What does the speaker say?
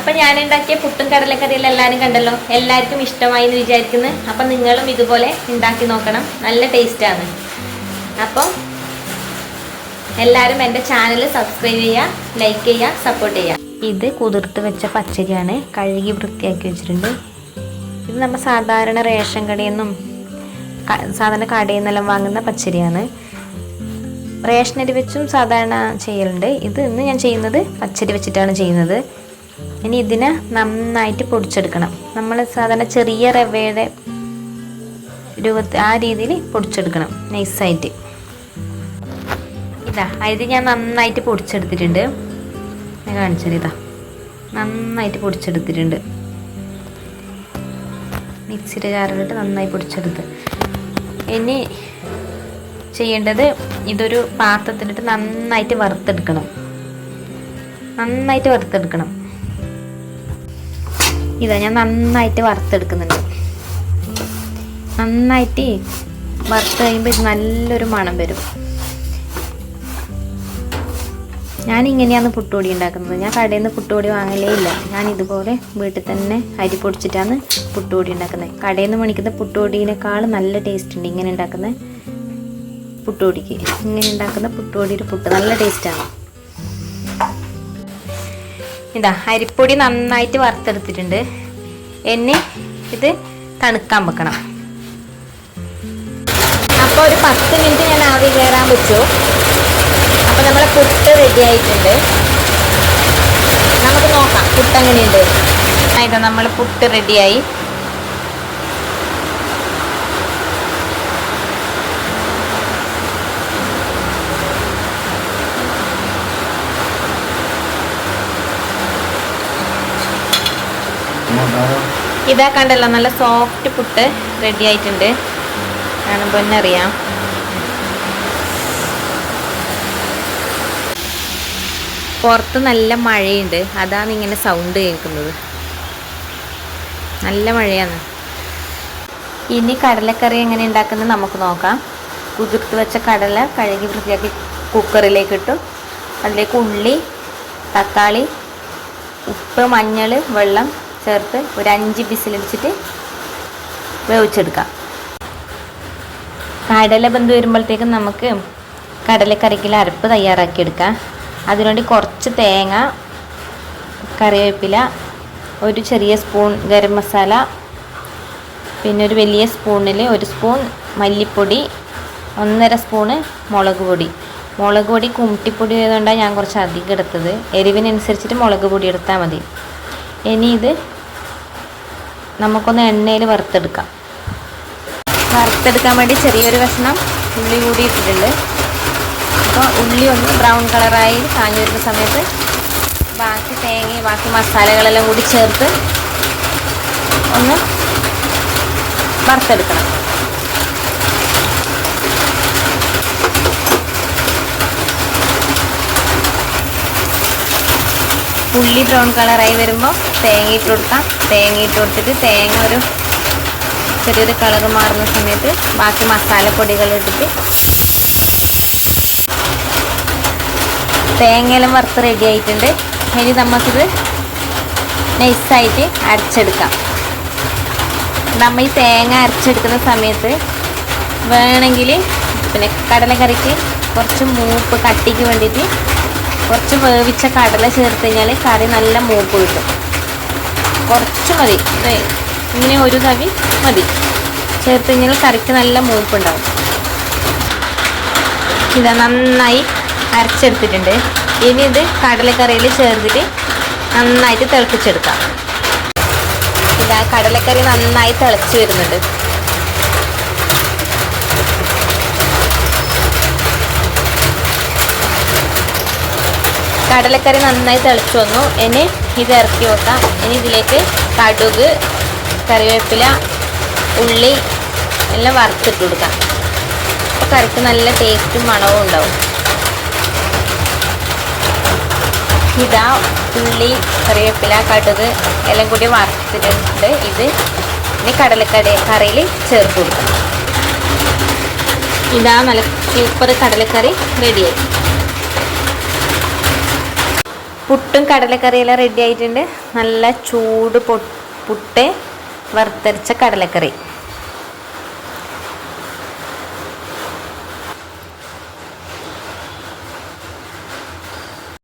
അപ്പം ഞാൻ ഉണ്ടാക്കിയ പുട്ടും കടലക്കറിയെല്ലാം എല്ലാവരും കണ്ടല്ലോ, എല്ലാവർക്കും ഇഷ്ടമായി എന്ന് വിചാരിക്കുന്നു. അപ്പം നിങ്ങളും ഇതുപോലെ ഉണ്ടാക്കി നോക്കണം, നല്ല ടേസ്റ്റാണ്. അപ്പം എല്ലാവരും എൻ്റെ ചാനൽ സബ്സ്ക്രൈബ് ചെയ്യുക, ലൈക്ക് ചെയ്യുക, സപ്പോർട്ട് ചെയ്യുക. ഇത് കുതിർത്ത് വെച്ച പച്ചരിയാണ്, കഴുകി വൃത്തിയാക്കി വെച്ചിട്ടുണ്ട്. ഇത് നമ്മൾ സാധാരണ റേഷൻ കടയിൽ നിന്നും സാധാരണ കടയിൽ നിന്നെല്ലാം വാങ്ങുന്ന പച്ചരിയാണ്. റേഷനരി വെച്ചും സാധാരണ ചെയ്യലുണ്ട്. ഇന്ന് ഞാൻ ചെയ്യുന്നത് പച്ചരി വെച്ചിട്ടാണ് ചെയ്യുന്നത്. ഇനി ഇതിനെ നന്നായിട്ട് പൊടിച്ചെടുക്കണം. നമ്മൾ സാധാരണ ചെറിയ റവയുടെ രൂപത്തിൽ ആ രീതിയിൽ പൊടിച്ചെടുക്കണം, നൈസായിട്ട്. ഇത് ഞാൻ നന്നായിട്ട് പൊടിച്ചെടുത്തിട്ടുണ്ട്. ഞാൻ കാണിച്ചത് നന്നായിട്ട് പൊടിച്ചെടുത്തിട്ടുണ്ട്. മിക്സിയുടെ ജാറിലിട്ട് നന്നായി പൊടിച്ചെടുത്ത്. ഇനി ചെയ്യേണ്ടത് ഇതൊരു പാത്രത്തിലിട്ട് നന്നായിട്ട് വറുത്തെടുക്കണം. ഞാൻ നന്നായിട്ട് വറുത്തെടുക്കുന്നുണ്ട്. നന്നായിട്ട് വറുത്ത് കഴിയുമ്പോൾ ഇത് നല്ലൊരു മണം വരും. ഞാനിങ്ങനെയാണ് പുട്ടുപൊടി ഉണ്ടാക്കുന്നത്. ഞാൻ കടയിൽ നിന്ന് പുട്ടുപൊടി വാങ്ങലേ ഇല്ല. ഞാൻ ഇതുപോലെ വീട്ടിൽ തന്നെ അരി പൊടിച്ചിട്ടാണ് പുട്ടുപൊടി ഉണ്ടാക്കുന്നത്. കടയിൽ നിന്ന് മേടിക്കുന്ന പുട്ടുപൊടിയേക്കാൾ നല്ല ടേസ്റ്റ് ഉണ്ട് ഇങ്ങനെ ഉണ്ടാക്കുന്ന പുട്ടുപൊടിക്ക്. ഇങ്ങനെ ഉണ്ടാക്കുന്ന പുട്ടുപൊടിയുടെ പുട്ട് നല്ല ടേസ്റ്റാണ്. അരിപ്പൊടി നന്നായിട്ട് വറുത്തെടുത്തിട്ടുണ്ട്. ഇനി ഇത് തണുക്കാൻ വെക്കണം. അപ്പോൾ ഒരു 10 മിനിറ്റ് ഞാൻ ആവി കയറാൻ വെച്ചു. അപ്പോൾ നമ്മളെ പുട്ട് റെഡി ആയിട്ടുണ്ട്. നമുക്ക് നോക്കാം പുട്ട് എങ്ങനെയുണ്ട്. നമ്മൾ പുട്ട് റെഡിയായി. കണ്ടല്ലോ, നല്ല സോഫ്റ്റ് പുട്ട് റെഡി ആയിട്ടുണ്ട്. കാണുമ്പോൾ തന്നെ അറിയാം. പുറത്ത് നല്ല മഴയുണ്ട്, അതാണ് ഇങ്ങനെ സൗണ്ട് കേൾക്കുന്നത്. നല്ല മഴയാണ്. ഇനി കടലക്കറി എങ്ങനെ ഉണ്ടാക്കുന്നത് നമുക്ക് നോക്കാം. കുതിർത്ത് വെച്ച കടല കഴുകി വൃത്തിയാക്കി കുക്കറിലേക്ക് ഇട്ടു. അതിലേക്ക് ഉള്ളി, തക്കാളി, ഉപ്പ്, മഞ്ഞൾ, വെള്ളം ചേർത്ത് ഒരു 5 വിസിലടിച്ചിട്ട് വേവിച്ചെടുക്കാം. കടല വെന്ത് വരുമ്പോഴത്തേക്കും നമുക്ക് കടലക്കറിക്കുള്ള അരപ്പ് തയ്യാറാക്കിയെടുക്കാം. അതിനുവേണ്ടി കുറച്ച് തേങ്ങ, കറിവേപ്പില, ഒരു ചെറിയ സ്പൂൺ ഗരം മസാല, പിന്നെ ഒരു വലിയ സ്പൂണിൽ 1 സ്പൂൺ മല്ലിപ്പൊടി, 1.5 സ്പൂണ് മുളക് പൊടി കുമ്മിട്ടിപ്പൊടി ആയതുകൊണ്ടാണ് ഞാൻ കുറച്ച് അധികം എടുത്തത്. എരിവിനനുസരിച്ചിട്ട് മുളക് പൊടി എടുത്താൽ മതി. ഇനി ഇത് നമുക്കൊന്ന് എണ്ണയിൽ വറുത്തെടുക്കാൻ വേണ്ടി ചെറിയൊരു കഷ്ണം ഉള്ളി കൂടി ഇട്ടിട്ടുണ്ട്. അപ്പോൾ ഉള്ളി ഒന്ന് ബ്രൗൺ കളറായി കാഞ്ഞു വരുന്ന സമയത്ത് ബാക്കി തേങ്ങയും ബാക്കി മസാലകളെല്ലാം കൂടി ചേർത്ത് ഒന്ന് വറുത്തെടുക്കണം. ഉള്ളി ബ്രൗൺ കളറായി വരുമ്പോൾ തേങ്ങ ഇട്ട് കൊടുക്കാം. തേങ്ങ ഇട്ട് കൊടുത്തിട്ട് തേങ്ങ ഒരു ചെറിയൊരു കളർ മാറുന്ന സമയത്ത് ബാക്കി മസാലപ്പൊടികൾ ഇട്ടിട്ട് തേങ്ങയെല്ലാം വറുത്ത് റെഡി ആയിട്ടുണ്ട്. ഇനി നമുക്കിത് നൈസായിട്ട് അരച്ചെടുക്കാം. നമ്മൾ ഈ തേങ്ങ അരച്ചെടുക്കുന്ന സമയത്ത് വേണമെങ്കിൽ പിന്നെ കടലക്കറിക്ക് കുറച്ച് മൂപ്പ് കട്ടിക്ക് വേണ്ടിയിട്ട് കുറച്ച് വേവിച്ച കടല ചേർത്ത് കഴിഞ്ഞാൽ കറി നല്ല മൂപ്പ് കിട്ടും. കുറച്ച് മതി, ഇങ്ങനെ ഒരു തവി മതി ചേർത്ത് കഴിഞ്ഞാൽ കറിക്ക് നല്ല മൂപ്പുണ്ടാവും. നന്നായി അരച്ചെടുത്തിട്ടുണ്ട്. ഇനി ഇത് കടലക്കറിയിൽ ചേർത്തിട്ട് നന്നായിട്ട് തിളപ്പിച്ചെടുക്കാം. കടലക്കറി നന്നായി തിളച്ച് വരുന്നുണ്ട്. കടലക്കറി നന്നായി തിളച്ച് വന്നു. ഇനി ഇത് ഇറക്കി വെക്കാം. ഇനി ഇതിലേക്ക് കടുക്, കറിവേപ്പില, ഉള്ളി എല്ലാം വറുത്തിട്ട് കൊടുക്കാം. അപ്പോൾ കറിക്ക് നല്ല ടേസ്റ്റും മണവും ഉണ്ടാവും. ഉള്ളി, കറിവേപ്പില, കടുക് എല്ലാം കൂടി വറുത്തിട്ടുണ്ട്. ഇത് ഇനി കറിയിൽ ചേർത്ത് കൊടുക്കാം. നല്ല സൂപ്പർ കടലക്കറി റെഡിയായി. പുട്ടും കടലക്കറിയെല്ലാം റെഡി ആയിട്ടുണ്ട്. നല്ല ചൂട് പുട്ട്, വറുത്തരച്ച കടലക്കറി.